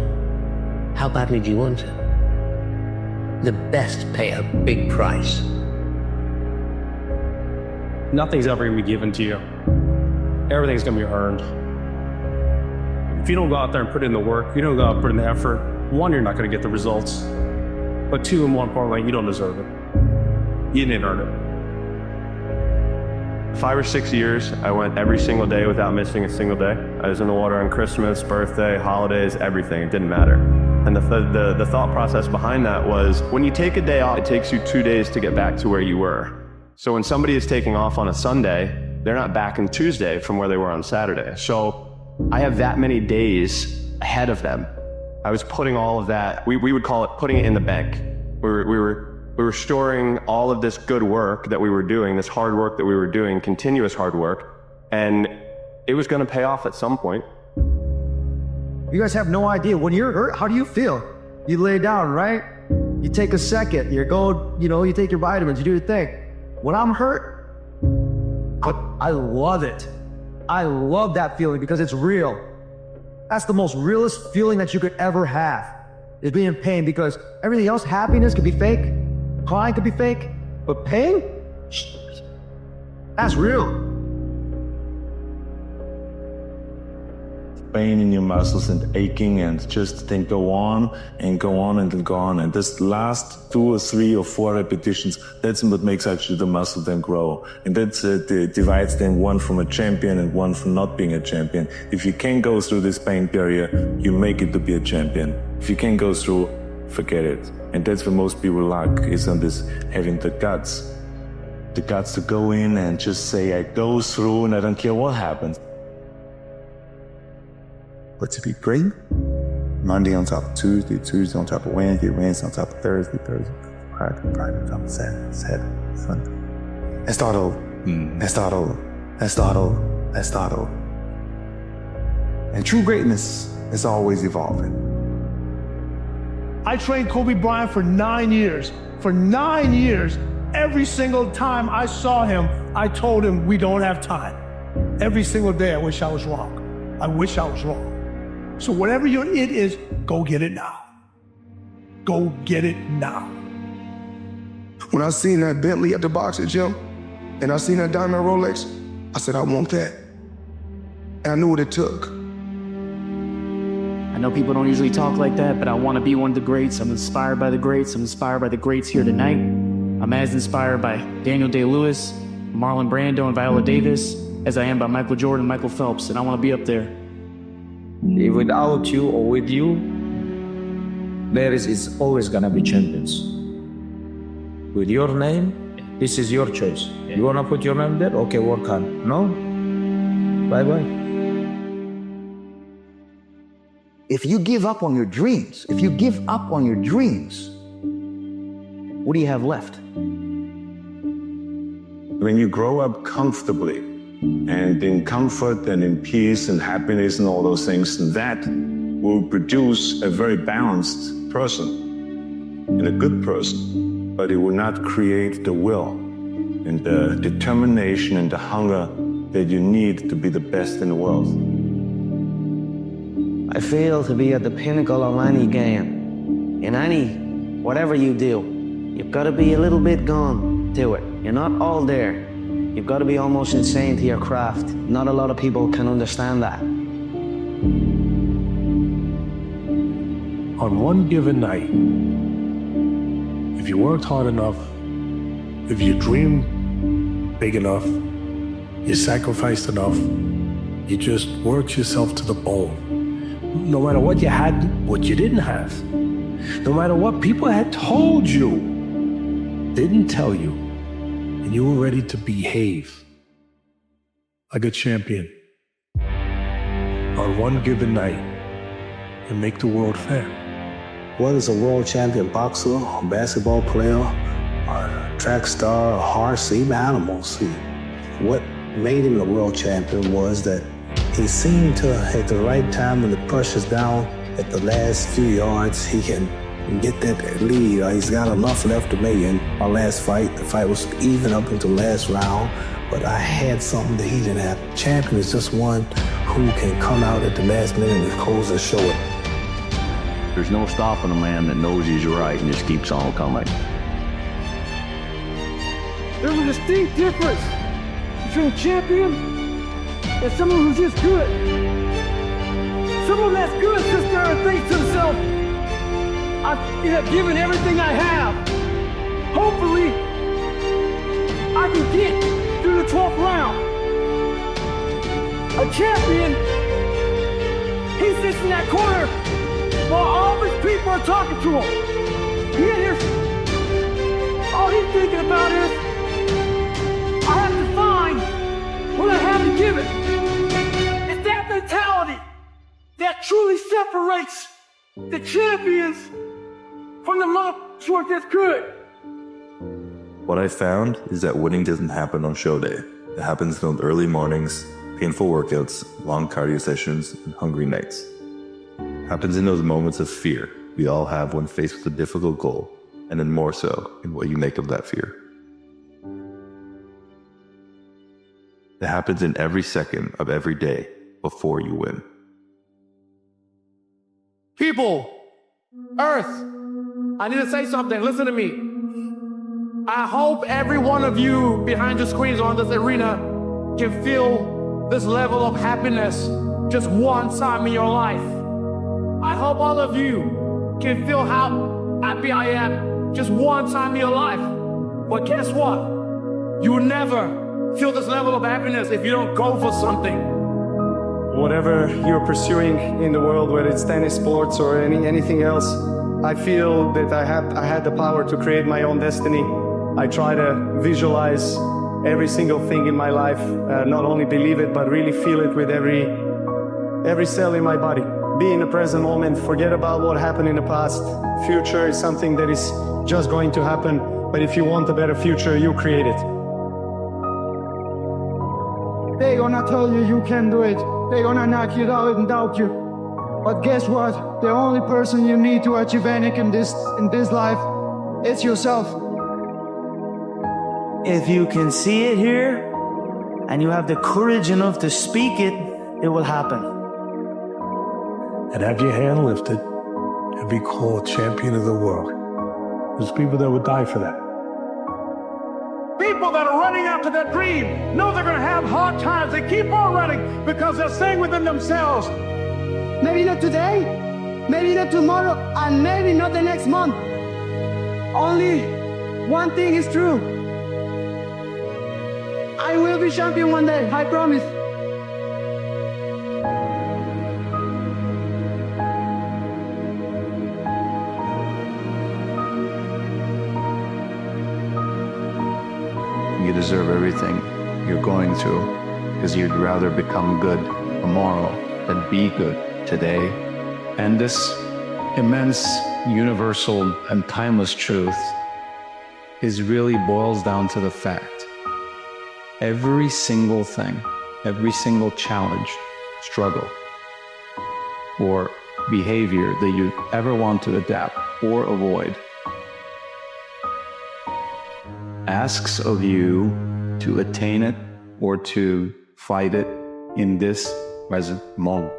How badly do you want it? The best pay a big price. Nothing's ever going to be given to you. Everything's going to be earned. If you don't go out there and put in the work, you don't go out and put in the effort, 1, you're not going to get the results. But 2, and more importantly, you don't deserve it. You didn't earn it. 5 or 6 years, I went every single day without missing a single day. I was in the water on Christmas, birthday, holidays, everything. It didn't matter. And the thought process behind that was, when you take a day off, it takes you 2 days to get back to where you were. So when somebody is taking off on a Sunday, they're not back on Tuesday from where they were on Saturday. So I have that many days ahead of them. I was putting all of that, we would call it putting it in the bank. We were storing all of this good work that we were doing, this hard work that we were doing, continuous hard work, and it was gonna pay off at some point. You guys have no idea. When you're hurt, how do you feel? You lay down, right? You take a second, you go, you take your vitamins, you do your thing. When I'm hurt, I love it. I love that feeling because it's real. That's the most realest feeling that you could ever have, is being in pain, because everything else, happiness could be fake, crying could be fake, but pain, that's real. Pain in your muscles and aching, and just then go on and go on and then go on. And this last 2 or 3 or 4 repetitions, that's what makes actually the muscle then grow. And that's divides then one from a champion and one from not being a champion. If you can go through this pain period, you make it to be a champion. If you can't go through, forget it. And that's where most people lack, is on this having the guts to go in and just say, I go through and I don't care what happens. But to be great, Monday on top of Tuesday, Tuesday on top of Wednesday, Wednesday on top of Thursday, Thursday, Friday, Friday on top of Saturday, Saturday, Sunday. And start over. And start over. And start over. And start over. And true greatness is always evolving. I trained Kobe Bryant for 9 years. For 9 years, every single time I saw him, I told him, we don't have time. Every single day, I wish I was wrong. I wish I was wrong. So whatever your it is, go get it now. Go get it now. When I seen that Bentley at the boxing gym, and I seen that diamond Rolex, I said, I want that. And I knew what it took. I know people don't usually talk like that, but I want to be one of the greats. I'm inspired by the greats. I'm inspired by the greats here tonight. I'm as inspired by Daniel Day-Lewis, Marlon Brando, and Viola Davis as I am by Michael Jordan and Michael Phelps, and I want to be up there. Without you or with you, there is always gonna be champions. With your name, this is your choice. You wanna put your name there? Okay, work hard. No? Bye-bye. If you give up on your dreams, what do you have left? When you grow up comfortably and in comfort and in peace and happiness and all those things, that will produce a very balanced person and a good person, but it will not create the will and the determination and the hunger that you need to be the best in the world. I feel to be at the pinnacle of any game, in any, whatever you do, you've got to be a little bit gone to it. You're not all there. You've got to be almost insane to your craft. Not a lot of people can understand that. On one given night, if you worked hard enough, if you dreamed big enough, you sacrificed enough, you just worked yourself to the bone. No matter what you had, what you didn't have, no matter what people had told you, didn't tell you, and you were ready to behave like a champion on one given night and make the world fair. Whether it's a world champion boxer, a basketball player, or a track star, a horse, even animals, what made him a world champion was that he seemed to, at the right time when the pressure's down, at the last few yards, he can get that lead. He's got enough left to make. In our last fight, the fight was even up until the last round, but I had something that he didn't have. Champion is just one who can come out at the last minute and close and show it. There's no stopping a man that knows he's right and just keeps on coming. There's a distinct difference between a champion and someone who's just good. Someone that's good sits there and thinks to himself, I've given everything I have. Hopefully, I can get through the 12th round. A champion, he sits in that corner while all these people are talking to him. All he's thinking about is, I have to find what I have to give it. It's that mentality that truly separates the champions from the monks who are just good. What I found is that winning doesn't happen on show day. It happens in those early mornings, painful workouts, long cardio sessions, and hungry nights. It happens in those moments of fear we all have when faced with a difficult goal, and then more so in what you make of that fear. It happens in every second of every day before you win. People, Earth, I need to say something. Listen to me. I hope every one of you behind the screens on this arena can feel this level of happiness just one time in your life. I hope all of you can feel how happy I am just one time in your life. But guess what? You will never feel this level of happiness if you don't go for something. Whatever you're pursuing in the world, whether it's tennis, sports, or anything else, I feel that I had the power to create my own destiny. I try to visualize every single thing in my life, not only believe it, but really feel it with every cell in my body. be in the present moment, forget about what happened in the past. Future is something that is just going to happen, but if you want a better future, you create it. They're gonna tell you you can do it. They're gonna knock you down and doubt you. But guess what? The only person you need to achieve anything in this life is yourself. If you can see it here, and you have the courage enough to speak it, it will happen. And have your hand lifted and be called champion of the world. There's people that would die for that. People that are running after their dream know they're going to have hard times. They keep on running because they're saying within themselves, maybe not today, maybe not tomorrow, and maybe not the next month. Only one thing is true. I will be champion one day, I promise. You deserve everything you're going through because you'd rather become good tomorrow than be good today. And this immense, universal, and timeless truth is really boils down to the fact every single thing, every single challenge, struggle, or behavior that you ever want to adapt or avoid asks of you to attain it or to fight it in this present moment.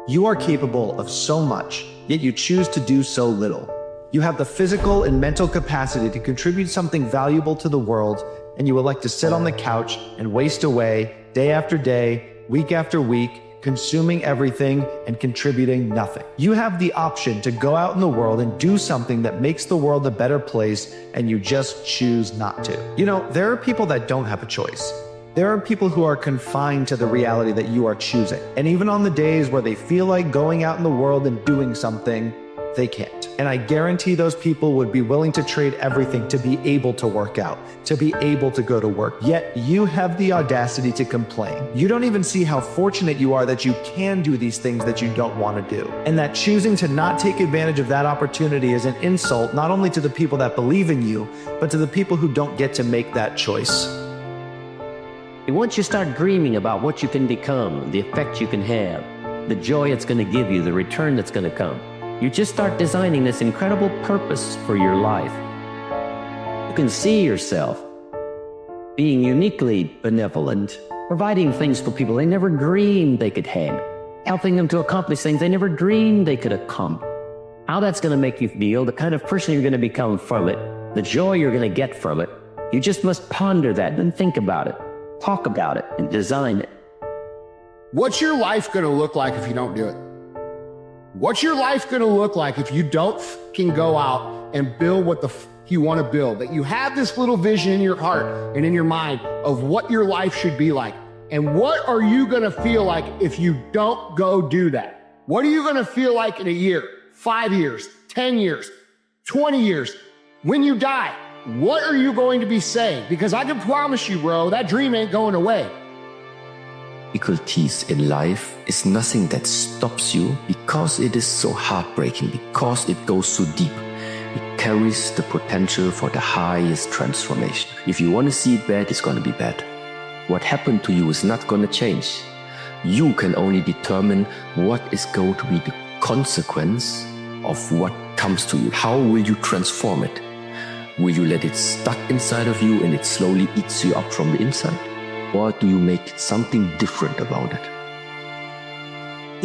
You are capable of so much, yet you choose to do so little. You have the physical and mental capacity to contribute something valuable to the world, and you would like to sit on the couch and waste away day after day, week after week, consuming everything and contributing nothing. You have the option to go out in the world and do something that makes the world a better place, and you just choose not to. You know, there are people that don't have a choice. There are people who are confined to the reality that you are choosing. And even on the days where they feel like going out in the world and doing something, they can't. And I guarantee those people would be willing to trade everything to be able to work out, to be able to go to work. Yet you have the audacity to complain. You don't even see how fortunate you are that you can do these things that you don't want to do. And that choosing to not take advantage of that opportunity is an insult not only to the people that believe in you, but to the people who don't get to make that choice. And once you start dreaming about what you can become, the effect you can have, the joy it's going to give you, the return that's going to come, you just start designing this incredible purpose for your life. You can see yourself being uniquely benevolent, providing things for people they never dreamed they could have, helping them to accomplish things they never dreamed they could accomplish. How that's going to make you feel, the kind of person you're going to become from it, the joy you're going to get from it, you just must ponder that and think about it, talk about it, and design it. What's your life going to look like if you don't do it? What's your life going to look like if you don't can go out and build what you want to build? That you have this little vision in your heart and in your mind of what your life should be like. And what are you going to feel like if you don't go do that? What are you going to feel like in a year, 5 years, 10 years, 20 years? When you die, what are you going to be saying? Because I can promise you, bro, that dream ain't going away. Difficulties in life is nothing that stops you because it is so heartbreaking, because it goes so deep. It carries the potential for the highest transformation. If you want to see it bad, it's going to be bad. What happened to you is not going to change. You can only determine what is going to be the consequence of what comes to you. How will you transform it? Will you let it stuck inside of you and it slowly eats you up from the inside? Or do you make something different about it?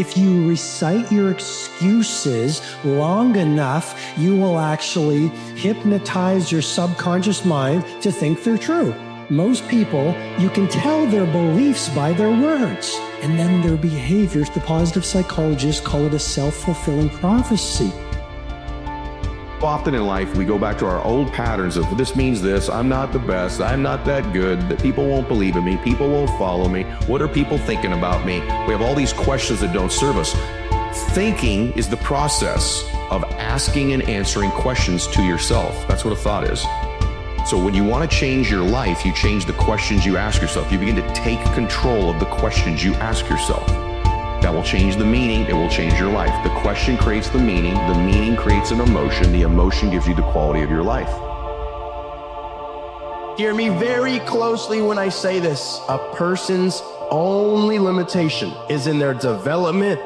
If you recite your excuses long enough, you will actually hypnotize your subconscious mind to think they're true. Most people, you can tell their beliefs by their words, and then their behaviors. The positive psychologists call it a self-fulfilling prophecy. Often in life, we go back to our old patterns of this means this, I'm not the best, I'm not that good, that people won't believe in me, people won't follow me, what are people thinking about me? We have all these questions that don't serve us. Thinking is the process of asking and answering questions to yourself. That's what a thought is. So when you want to change your life, you change the questions you ask yourself. You begin to take control of the questions you ask yourself. That will change the meaning. It will change your life. The question creates the meaning creates an emotion. The emotion gives you the quality of your life. Hear me very closely when I say this. A person's only limitation is in their development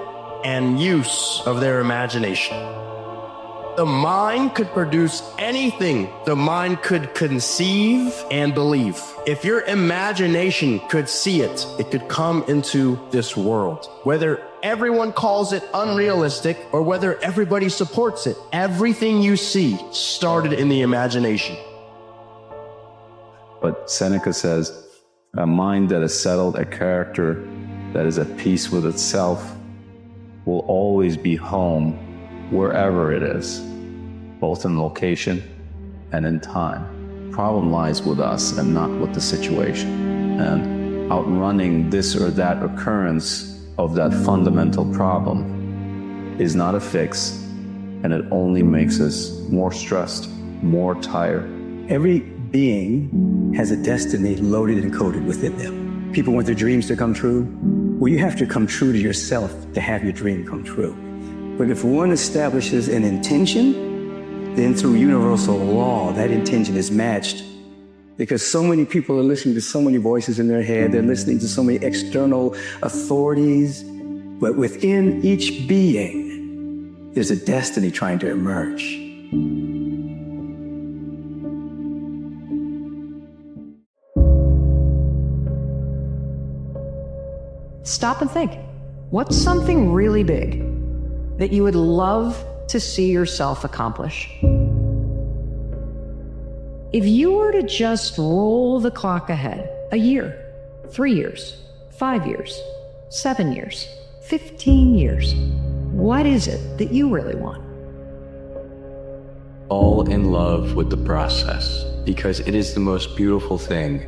and use of their imagination. The mind could produce anything the mind could conceive and believe. If your imagination could see it, it could come into this world. Whether everyone calls it unrealistic or whether everybody supports it, everything you see started in the imagination. But Seneca says, a mind that is settled, a character that is at peace with itself, will always be home wherever it is, both in location and in time. Problem lies with us and not with the situation. And outrunning this or that occurrence of that fundamental problem is not a fix, and it only makes us more stressed, more tired. Every being has a destiny loaded and coded within them. People want their dreams to come true. Well, you have to come true to yourself to have your dream come true. But if one establishes an intention, then through universal law, that intention is matched. Because so many people are listening to so many voices in their head, they're listening to so many external authorities, but within each being, there's a destiny trying to emerge. Stop and think. What's something really big that you would love to see yourself accomplish? If you were to just roll the clock ahead, a year, 3 years, 5 years, 7 years, 15 years, what is it that you really want? All in love with the process, because it is the most beautiful thing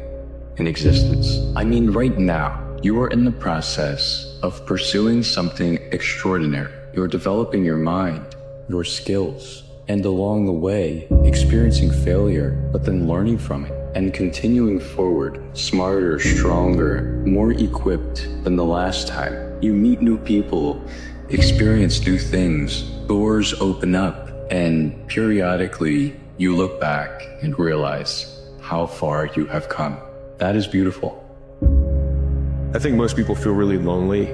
in existence. I mean, right now, you are in the process of pursuing something extraordinary. You're developing your mind, your skills, and along the way, experiencing failure, but then learning from it and continuing forward, smarter, stronger, more equipped than the last time. You meet new people, experience new things, doors open up, and periodically you look back and realize how far you have come. That is beautiful. I think most people feel really lonely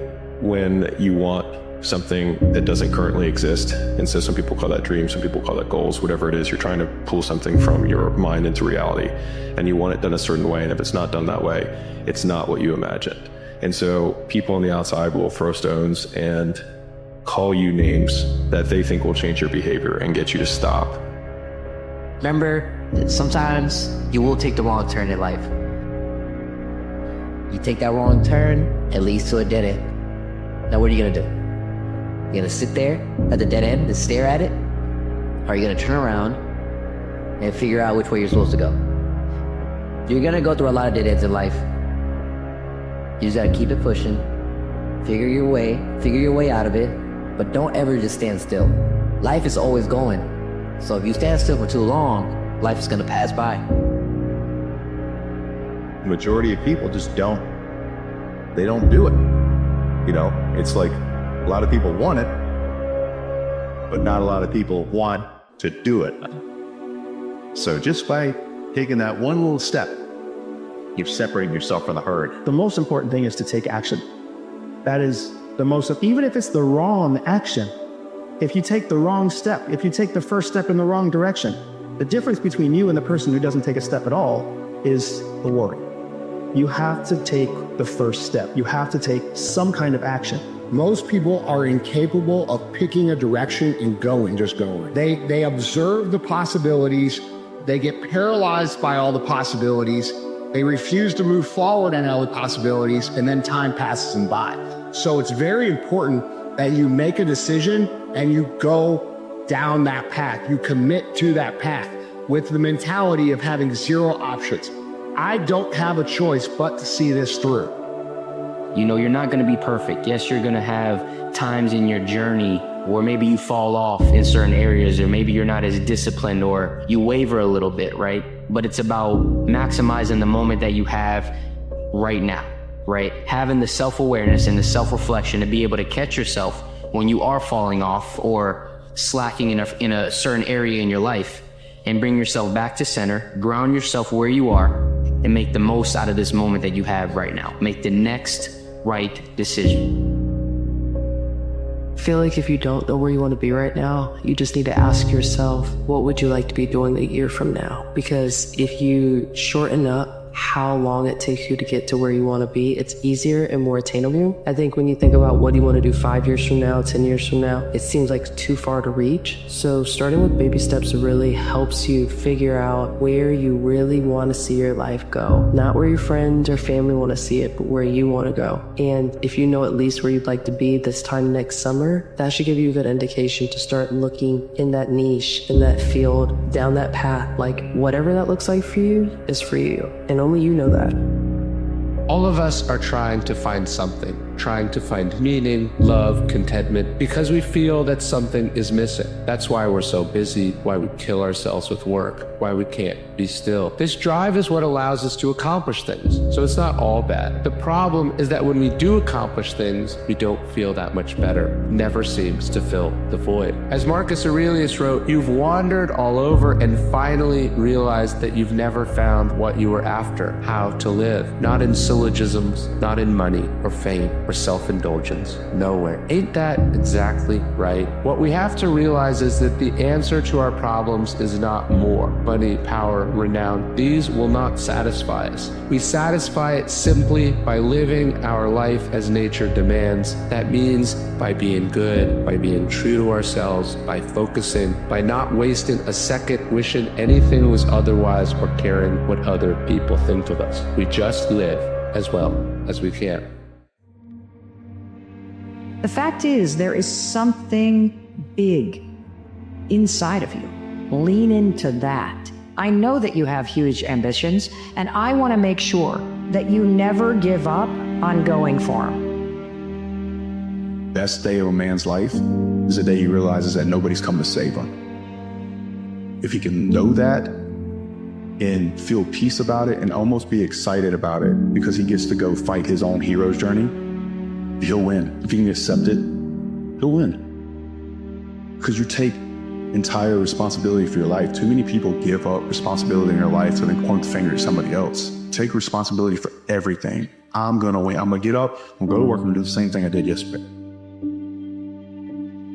when you want something that doesn't currently exist. And so some people call that dreams, some people call that goals, whatever it is. You're trying to pull something from your mind into reality, and you want it done a certain way. And if it's not done that way, it's not what you imagined. And so people on the outside will throw stones and call you names that they think will change your behavior and get you to stop. Remember, sometimes you will take the wrong turn in life. You take that wrong turn, it leads to a dead end. Now what are you gonna do? You gonna sit there at the dead end and stare at it? Or are you gonna turn around and figure out which way you're supposed to go? You're gonna go through a lot of dead ends in life. You just gotta keep it pushing, figure your way out of it, but don't ever just stand still. Life is always going. So if you stand still for too long, life is gonna pass by. The majority of people just don't do it. You know, it's like a lot of people want it, but not a lot of people want to do it. So just by taking that one little step, you're separating yourself from the herd. The most important thing is to take action. That is the most, even if it's the wrong action. If you take the wrong step, if you take the first step in the wrong direction, the difference between you and the person who doesn't take a step at all is the worry. You have to take the first step. You have to take some kind of action. Most people are incapable of picking a direction and just going. They observe the possibilities. They get paralyzed by all the possibilities. They refuse to move forward on all the possibilities, and then time passes them by. So it's very important that you make a decision and you go down that path. You commit to that path with the mentality of having zero options. I don't have a choice but to see this through. You know, you're not going to be perfect. Yes, you're going to have times in your journey where maybe you fall off in certain areas, or maybe you're not as disciplined, or you waver a little bit, right? But it's about maximizing the moment that you have right now. right? Having the self-awareness and the self-reflection to be able to catch yourself when you are falling off or slacking in a certain area in your life, and bring yourself back to center, ground yourself where you are, and make the most out of this moment that you have right now. Make the next right decision. I feel like if you don't know where you want to be right now, you just need to ask yourself, what would you like to be doing a year from now? Because if you shorten up how long it takes you to get to where you want to be, it's easier and more attainable. I think when you think about what you want to do 5 years from now, 10 years from now, it seems like too far to reach. So starting with baby steps really helps you figure out where you really want to see your life go. Not where your friends or family want to see it, but where you want to go. And if you know at least where you'd like to be this time next summer, that should give you a good indication to start looking in that niche, in that field, down that path. Like whatever that looks like for you is for you. And only you know that. All of us are trying to find something, trying to find meaning, love, contentment, because we feel that something is missing. That's why we're so busy, why we kill ourselves with work, why we can't be still. This drive is what allows us to accomplish things, so it's not all bad. The problem is that when we do accomplish things, we don't feel that much better. Never seems to fill the void. As Marcus Aurelius wrote, you've wandered all over and finally realized that you've never found what you were after, how to live. Not in syllogisms, not in money or fame or self-indulgence, nowhere. Ain't that exactly right? What we have to realize is that the answer to our problems is not more money, power, renown. These will not satisfy us. We satisfy it simply by living our life as nature demands. That means by being good, by being true to ourselves, by focusing, by not wasting a second wishing anything was otherwise or caring what other people think of us. We just live as well as we can. The fact is, there is something big inside of you. Lean into that. I know that you have huge ambitions, and I want to make sure that you never give up on going for them. Best day of a man's life is the day he realizes that nobody's come to save him. If he can know that and feel peace about it and almost be excited about it because he gets to go fight his own hero's journey, he'll win. If he can accept it, he'll win. Because you take entire responsibility for your life. Too many people give up responsibility in their life so they point the finger at somebody else. Take responsibility for everything. I'm gonna win. I'm gonna get up, I'm gonna go to work, I'm gonna do the same thing I did yesterday.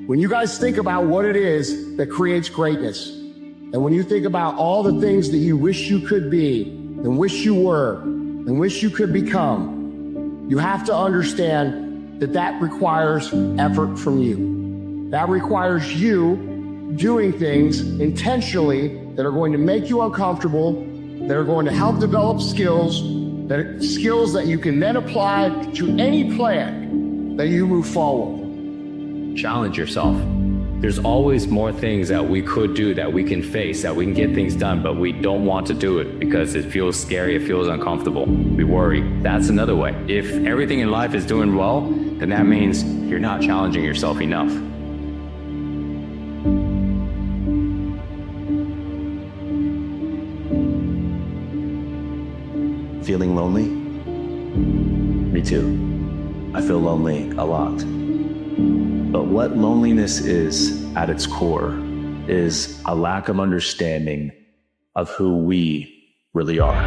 When you guys think about what it is that creates greatness, and when you think about all the things that you wish you could be, and wish you were, and wish you could become, you have to understand that that requires effort from you. That requires you doing things intentionally that are going to make you uncomfortable, that are going to help develop skills that you can then apply to any plan that you move forward. Challenge yourself. There's always more things that we could do, that we can face, that we can get things done, but we don't want to do it because it feels scary, it feels uncomfortable. We worry. That's another way. If everything in life is doing well, then that means you're not challenging yourself enough. Feeling lonely? Me too. I feel lonely a lot. But what loneliness is at its core is a lack of understanding of who we really are.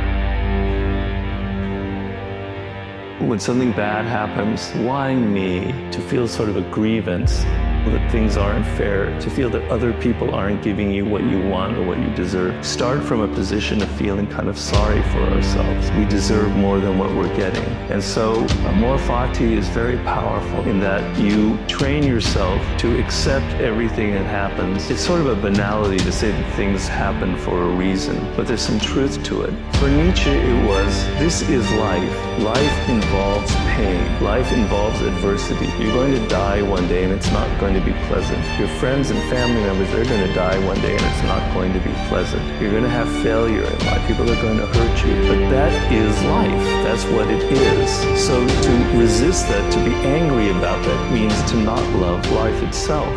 When something bad happens, why me? To feel sort of a grievance that things aren't fair, to feel that other people aren't giving you what you want or what you deserve. Start from a position of feeling kind of sorry for ourselves. We deserve more than what we're getting. And so Amor Fati is very powerful in that you train yourself to accept everything that happens. It's sort of a banality to say that things happen for a reason, but there's some truth to it. For Nietzsche, it was, this is life. Life involves pain. Life involves adversity. You're going to die one day and it's not going to be pleasant. Your friends and family members, they're going to die one day and it's not going to be pleasant. You're going to have failure in life. People are going to hurt you. But that is life. That's what it is. So to resist that, to be angry about that, means to not love life itself.